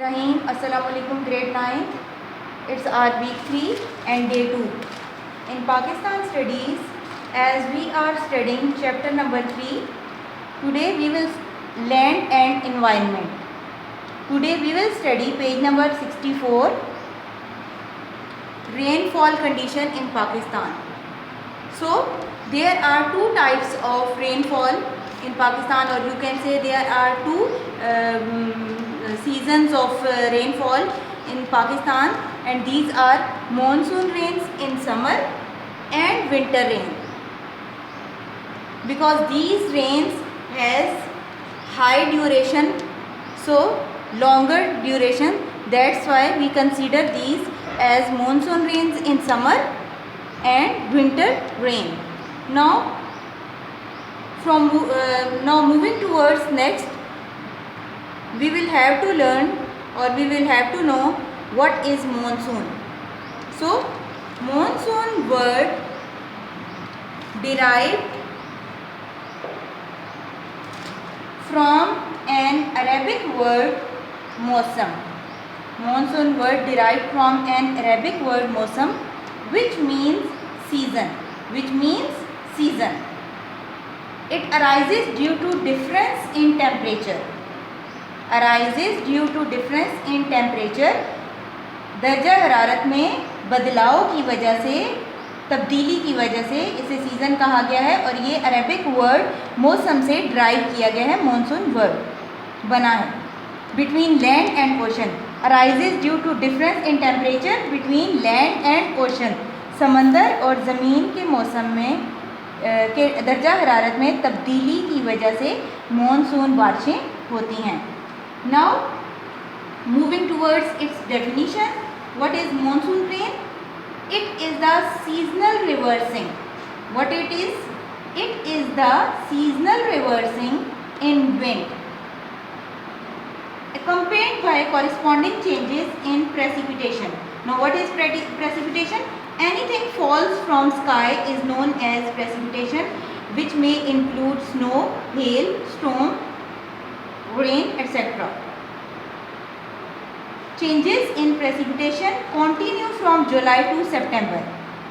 Rahim. Assalamu alaikum, grade 9th. It's our week 3 and day 2. In Pakistan studies, as we are studying chapter number 3, today we will land and environment. Today we will study page number 64, rainfall condition in Pakistan. So there are two types of rainfall in Pakistan, or you can say there are two seasons of rainfall in Pakistan, and these are monsoon rains in summer and winter rain. Because these rains has high duration, so longer duration, that's why we consider these as monsoon rains in summer and winter rain. Now moving towards next, we will have to learn, or we will have to know what is monsoon. So monsoon word derived from an Arabic word mosam. Monsoon word derived from an Arabic word mosam, which means season. It arises due to difference in temperature. दर्जा हरारत में बदलाव की वजह से, तब्दीली की वजह से इसे सीज़न कहा गया है, और ये अरेबिक वर्ड मौसम से ड्राइव किया गया है, मॉनसून वर्ड बना है. Between land and ocean, arises due to difference in temperature between land and ocean. समंदर और ज़मीन के मौसम में के दर्जा हरारत में तब्दीली की वजह से मॉनसून बारिशें होती हैं. Now moving towards its definition. What is monsoon rain? It is the seasonal reversing. What it is? It is the seasonal reversing in wind accompanied by corresponding changes in precipitation. Now what is precipitation? Anything falls from sky is known as precipitation, which may include snow, hail, storm, rain, etc. Changes in precipitation continue from July to September.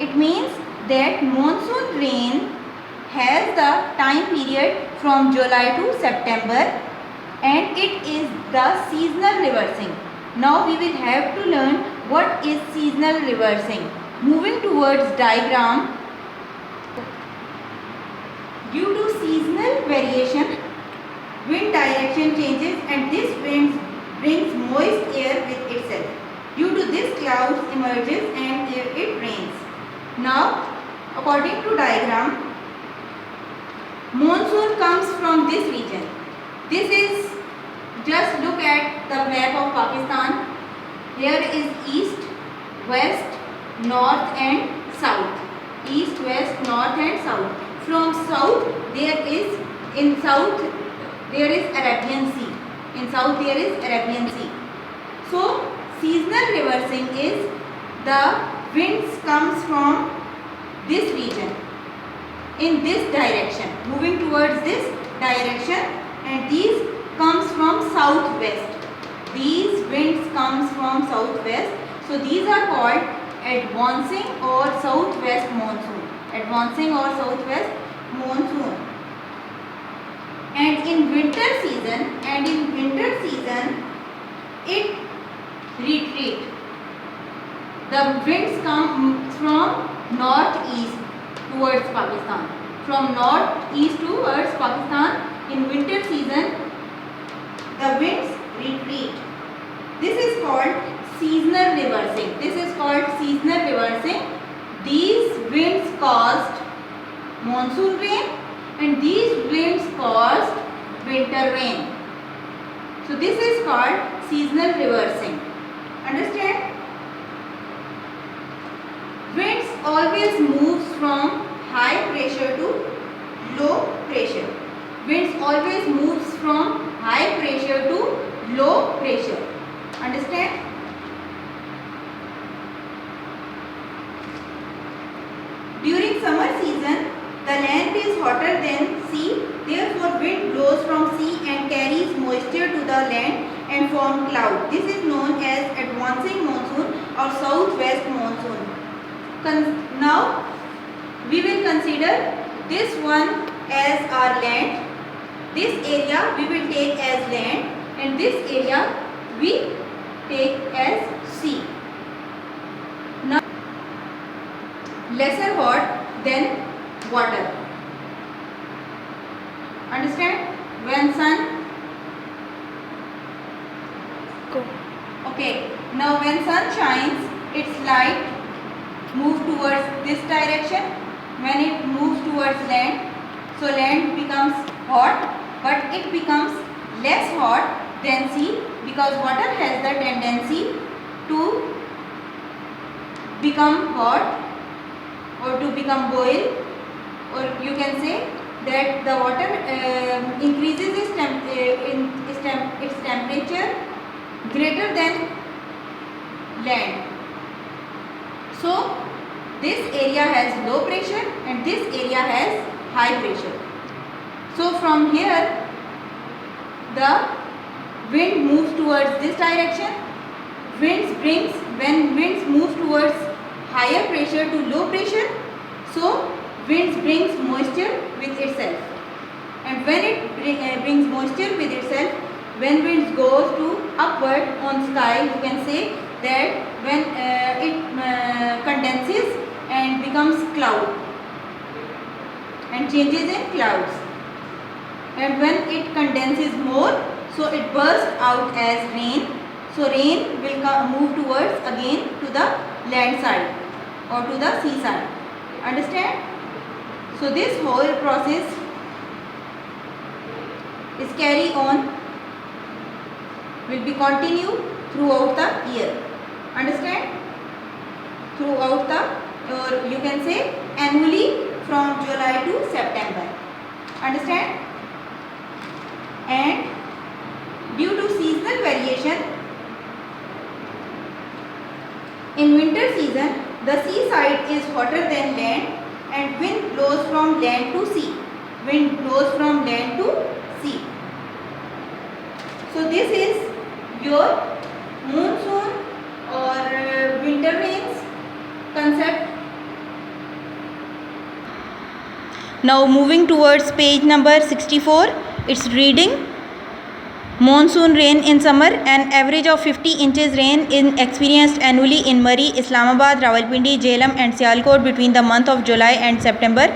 It means that monsoon rain has the time period from July to September, and it is the seasonal reversing. Now we will have to learn what is seasonal reversing. Moving towards diagram, due to seasonal variation, wind direction changes, and this wind brings moist air with itself. Due to this, clouds emerges and it rains. Now according to diagram, monsoon comes from this region. This is, just look at the map of Pakistan. Here is east, west, north and south. East, west, north and south. From south there is, in south there is Arabian Sea. In south there is Arabian Sea. So seasonal reversing is the winds comes from this region in this direction, moving towards this direction, and these comes from southwest. These winds comes from southwest. So these are called advancing or southwest monsoon. Advancing or southwest monsoon. And in winter season, it retreat. The winds come from northeast towards Pakistan. From northeast towards Pakistan. In winter season, the winds retreat. This is called seasonal reversing. These winds caused monsoon rain, and these winds caused winter rain. So this is called seasonal reversing. Understand? Winds always moves from high pressure to low pressure. Winds always moves from high pressure to low pressure. Understand? During summer season, the land is hotter than sea. Therefore, wind blows from sea and carries moisture to the land and form cloud. This is known advancing monsoon or southwest monsoon. Now we will consider this one as our land. This area we will take as land and this area we take as sea. Now lesser hot than water. Understand? When sun, okay, now when sun shines, its light move towards this direction. When it moves towards land, so land becomes hot, but it becomes less hot than sea, because water has the tendency to become hot or to become boil, or you can say that the water increases its temperature greater than land. So this area has low pressure and this area has high pressure. So from here the wind moves towards this direction. When winds move towards higher pressure to low pressure, so winds brings moisture with itself, and when it brings moisture with itself, when winds goes to upward on sky, you can say that when it condenses and becomes cloud and changes in clouds, and when it condenses more, so it bursts out as rain. So rain will move towards again to the land side or to the sea side. Understand? So this whole process is carry on, will be continued throughout the year. Understand? Throughout the, or you can say annually from July to September. Understand? And due to seasonal variation, in winter season the seaside is hotter than land and wind blows from land to sea. Wind blows from land to sea. So this is your monsoon or winter rains concept. Now moving towards page number 64, it's reading monsoon rain in summer. An average of 50 inches rain is experienced annually in Murree, Islamabad, Rawalpindi, Jhelum and Sialkot between the month of July and September.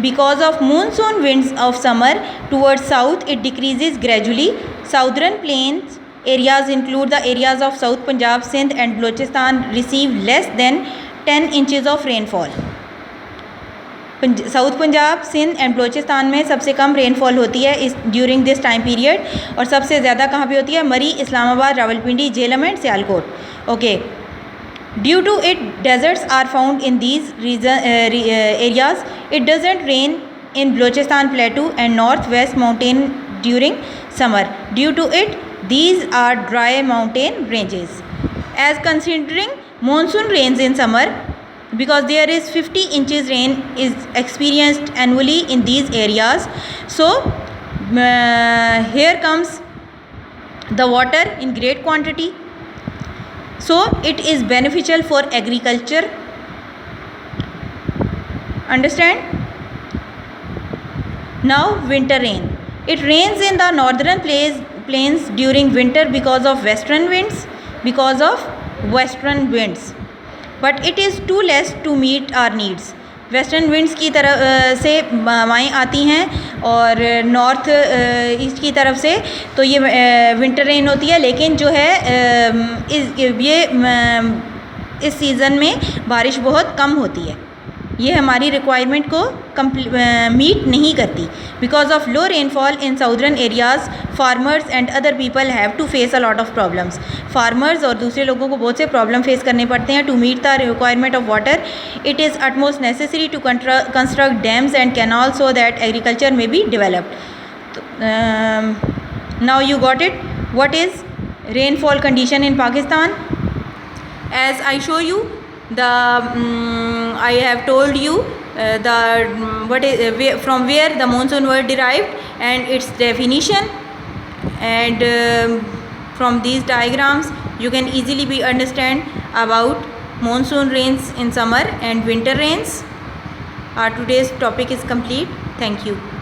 Because of monsoon winds of summer towards south, it decreases gradually. Southern plains areas include the areas of South Punjab, Sindh and Balochistan receive less than 10 inches of rainfall. South Punjab, Sindh and Balochistan में सबसे कम rainfall होती है इस during this time period, और सबसे ज़्यादा कहाँ पे होती है? Murree, Islamabad, Rawalpindi, Jhelum and Sialkot. Okay, due to it deserts are found in these areas. It doesn't rain in Balochistan Plateau and northwest mountain during summer. Due to it, these are dry mountain ranges. As considering monsoon rains in summer, because there is 50 inches rain is experienced annually in these areas, so here comes the water in great quantity, so it is beneficial for agriculture. Understand? Now winter rain. It rains in the northern plains during winter because of western winds, but it is too less to meet our needs. Western winds की तरफ से हवाएं आती हैं और north east की तरफ से, तो ये विंटर रेन होती है, लेकिन जो है इस सीज़न में बारिश बहुत कम होती है, ये हमारी रिक्वायरमेंट को मीट नहीं करती. Because of low rainfall in southern areas, farmers and other people have to face a lot of problems. Farmers और दूसरे लोगों को बहुत से प्रॉब्लम फेस करने पड़ते हैं to meet the requirement of water. It is utmost necessary to construct dams and canal so that agriculture may be developed. Now you got it. What is rainfall condition in Pakistan? As I show you I have told you from where the monsoon were derived and its definition, and From these diagrams, you can easily be understand about monsoon rains in summer and winter rains. Our today's topic is complete. Thank you.